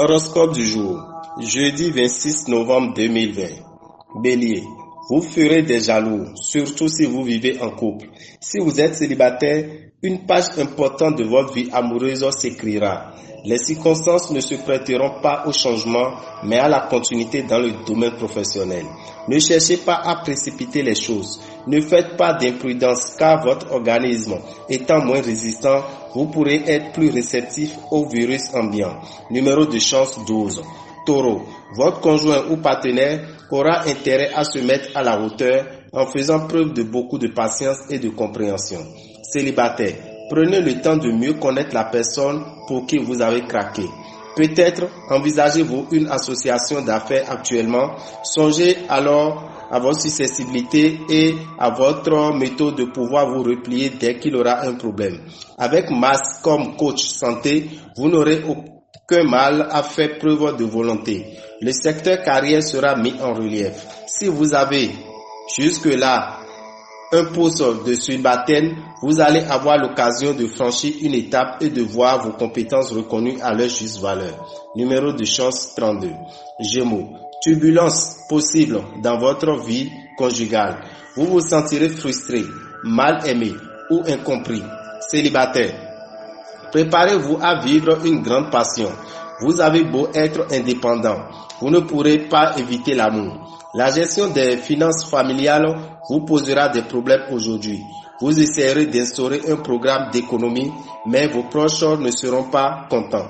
Horoscope du jour, jeudi 26 novembre 2020. Bélier, vous ferez des jaloux, surtout si vous vivez en couple. Si vous êtes célibataire, une page importante de votre vie amoureuse s'écrira. Les circonstances ne se prêteront pas au changement, mais à la continuité dans le domaine professionnel. Ne cherchez pas à précipiter les choses. Ne faites pas d'imprudence car votre organisme étant moins résistant, vous pourrez être plus réceptif au virus ambiant. Numéro de chance 12. Taureau, votre conjoint ou partenaire aura intérêt à se mettre à la hauteur en faisant preuve de beaucoup de patience et de compréhension. Célibataire, prenez le temps de mieux connaître la personne pour qui vous avez craqué. Peut-être envisagez-vous une association d'affaires actuellement. Songez alors à votre susceptibilité et à votre méthode de pouvoir vous replier dès qu'il aura un problème. Avec Mars comme coach santé, vous n'aurez aucun mal à faire preuve de volonté. Le secteur carrière sera mis en relief. Si vous avez jusque-là un poste de célibataire, vous allez avoir l'occasion de franchir une étape et de voir vos compétences reconnues à leur juste valeur. Numéro de chance 32. Gémeaux, turbulence possible dans votre vie conjugale. Vous vous sentirez frustré, mal aimé ou incompris. Célibataire, préparez-vous à vivre une grande passion. Vous avez beau être indépendant, vous ne pourrez pas éviter l'amour. La gestion des finances familiales vous posera des problèmes aujourd'hui. Vous essayerez d'instaurer un programme d'économie, mais vos proches ne seront pas contents.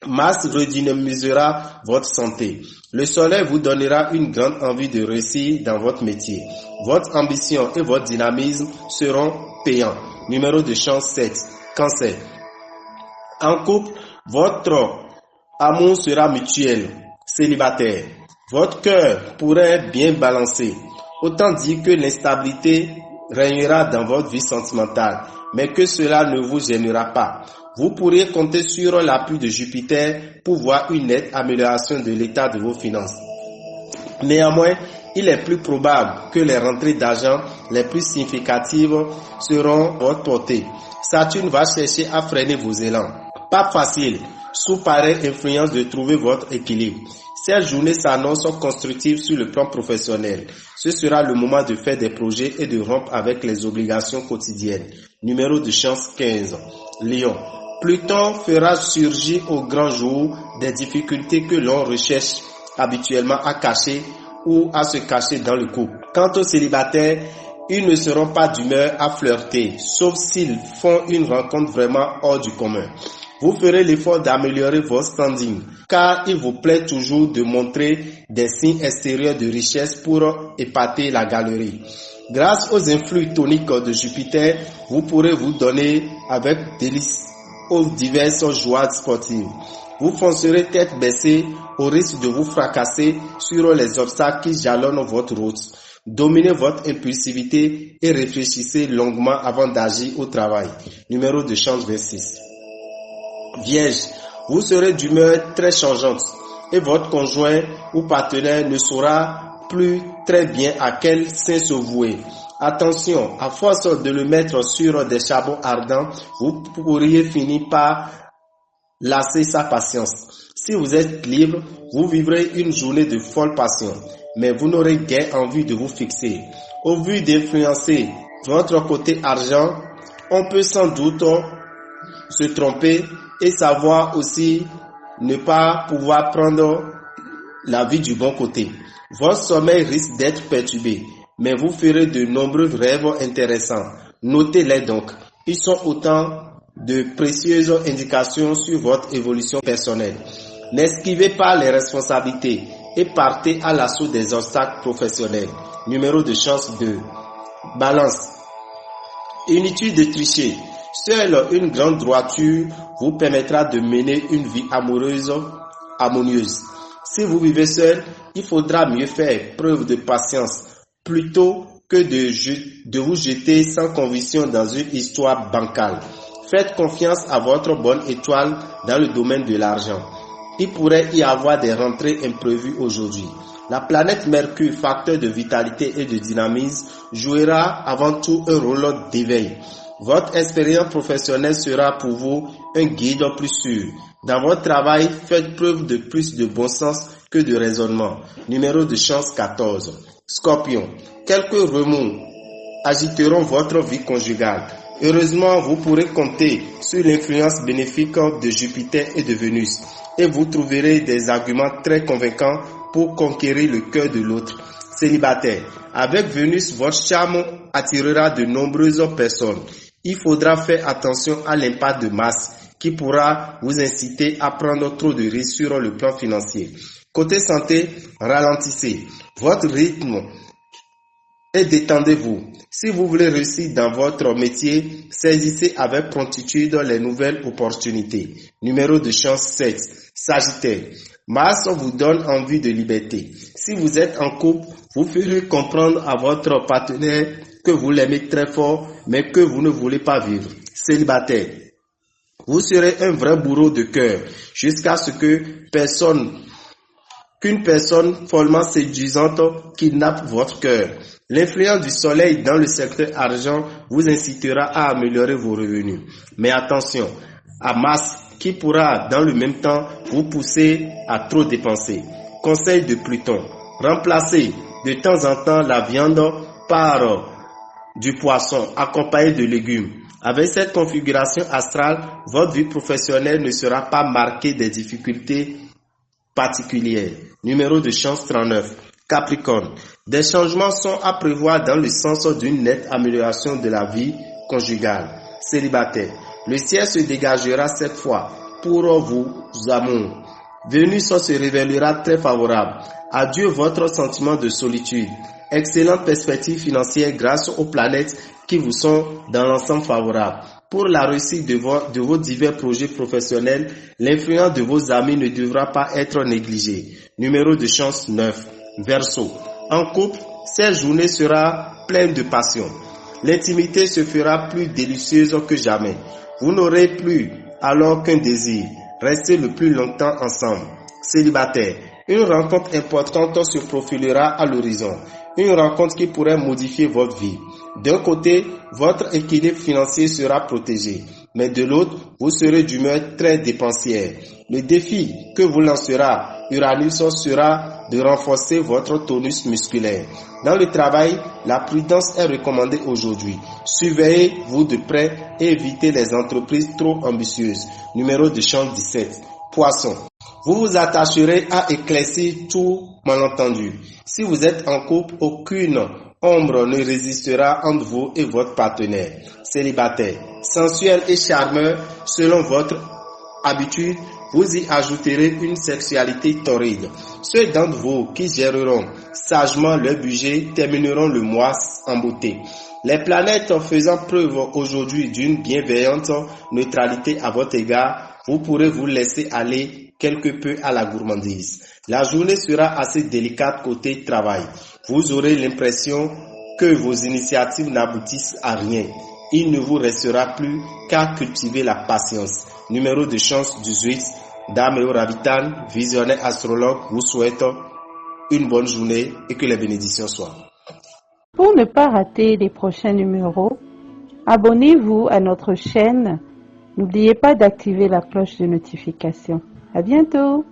Mars redynamisera votre santé. Le soleil vous donnera une grande envie de réussir dans votre métier. Votre ambition et votre dynamisme seront payants. Numéro de chance 7. Cancer. En couple, votre amour sera mutuel. Célibataire, votre cœur pourrait bien balancer. Autant dire que l'instabilité régnera dans votre vie sentimentale, mais que cela ne vous gênera pas. Vous pourriez compter sur l'appui de Jupiter pour voir une nette amélioration de l'état de vos finances. Néanmoins, il est plus probable que les rentrées d'argent les plus significatives seront à votre portée. Saturne va chercher à freiner vos élans. Pas facile, sous pareille influence, de trouver votre équilibre. Cette journée s'annonce constructive sur le plan professionnel. Ce sera le moment de faire des projets et de rompre avec les obligations quotidiennes. Numéro de chance 15. Lion. Pluton fera surgir au grand jour des difficultés que l'on recherche habituellement à cacher ou à se cacher dans le couple. Quant aux célibataires, ils ne seront pas d'humeur à flirter, sauf s'ils font une rencontre vraiment hors du commun. Vous ferez l'effort d'améliorer votre standing, car il vous plaît toujours de montrer des signes extérieurs de richesse pour épater la galerie. Grâce aux influx toniques de Jupiter, vous pourrez vous donner avec délice aux diverses joies sportives. Vous foncerez tête baissée au risque de vous fracasser sur les obstacles qui jalonnent votre route. Dominez votre impulsivité et réfléchissez longuement avant d'agir au travail. Numéro de chance 26. Vierge, vous serez d'humeur très changeante et votre conjoint ou partenaire ne saura plus très bien à quel sein se vouer. Attention, à force de le mettre sur des charbons ardents, vous pourriez finir par lasser sa patience. Si vous êtes libre, vous vivrez une journée de folle passion, mais vous n'aurez guère envie de vous fixer. Au vu d'influencer votre côté argent, on peut sans doute se tromper et savoir aussi ne pas pouvoir prendre la vie du bon côté. Votre sommeil risque d'être perturbé, mais vous ferez de nombreux rêves intéressants. Notez-les donc. Ils sont autant de précieuses indications sur votre évolution personnelle. N'esquivez pas les responsabilités et partez à l'assaut des obstacles professionnels. Numéro de chance 2. Balance. Inutile de tricher. Seule une grande droiture vous permettra de mener une vie amoureuse harmonieuse. Si vous vivez seul, il faudra mieux faire preuve de patience plutôt que de vous jeter sans conviction dans une histoire bancale. Faites confiance à votre bonne étoile dans le domaine de l'argent. Il pourrait y avoir des rentrées imprévues aujourd'hui. La planète Mercure, facteur de vitalité et de dynamisme, jouera avant tout un rôle d'éveil. Votre expérience professionnelle sera pour vous un guide plus sûr. Dans votre travail, faites preuve de plus de bon sens que de raisonnement. Numéro de chance 14. Scorpion, quelques remous agiteront votre vie conjugale. Heureusement, vous pourrez compter sur l'influence bénéfique de Jupiter et de Vénus et vous trouverez des arguments très convaincants pour conquérir le cœur de l'autre. Célibataire, avec Vénus, votre charme attirera de nombreuses personnes. Il faudra faire attention à l'impact de Mars qui pourra vous inciter à prendre trop de risques sur le plan financier. Côté santé, ralentissez votre rythme et détendez-vous. Si vous voulez réussir dans votre métier, saisissez avec promptitude les nouvelles opportunités. Numéro de chance 7. Sagittaire, Mars vous donne envie de liberté. Si vous êtes en couple, vous ferez comprendre à votre partenaire que vous l'aimez très fort, mais que vous ne voulez pas vivre. Célibataire, vous serez un vrai bourreau de cœur jusqu'à ce qu'une personne follement séduisante kidnappe votre cœur. L'influence du soleil dans le secteur argent vous incitera à améliorer vos revenus. Mais attention à Mars qui pourra dans le même temps vous pousser à trop dépenser. Conseil de Pluton, remplacez de temps en temps la viande par du poisson accompagné de légumes. Avec cette configuration astrale, votre vie professionnelle ne sera pas marquée des difficultés particulières. Numéro de chance 39. Capricorne, des changements sont à prévoir dans le sens d'une nette amélioration de la vie conjugale. Célibataire, le ciel se dégagera cette fois pour vos amours. Vénus se révélera très favorable. Adieu votre sentiment de solitude. Excellente perspective financière grâce aux planètes qui vous sont dans l'ensemble favorables. Pour la réussite de vos divers projets professionnels, l'influence de vos amis ne devra pas être négligée. Numéro de chance 9. Verseau, en couple, cette journée sera pleine de passion. L'intimité se fera plus délicieuse que jamais. Vous n'aurez plus alors qu'un désir. Restez le plus longtemps ensemble. Célibataire, une rencontre importante se profilera à l'horizon. Une rencontre qui pourrait modifier votre vie. D'un côté, votre équilibre financier sera protégé, mais de l'autre, vous serez d'humeur très dépensière. Le défi que vous lancera Uranus sera de renforcer votre tonus musculaire. Dans le travail, la prudence est recommandée aujourd'hui. Surveillez-vous de près et évitez les entreprises trop ambitieuses. Numéro de chance 17. Poisson. Vous vous attacherez à éclaircir tout malentendu. Si vous êtes en couple, aucune ombre ne résistera entre vous et votre partenaire. Célibataire, sensuel et charmeur selon votre habitude, vous y ajouterez une sexualité torride. Ceux d'entre vous qui géreront sagement leur budget termineront le mois en beauté. Les planètes faisant preuve aujourd'hui d'une bienveillante neutralité à votre égard, vous pourrez vous laisser aller quelque peu à la gourmandise. La journée sera assez délicate côté travail. Vous aurez l'impression que vos initiatives n'aboutissent à rien. Il ne vous restera plus qu'à cultiver la patience. Numéro de chance 18. Dame Ravitan, visionnaire astrologue, vous souhaite une bonne journée et que les bénédictions soient. Pour ne pas rater les prochains numéros, abonnez-vous à notre chaîne. N'oubliez pas d'activer la cloche de notification. À bientôt!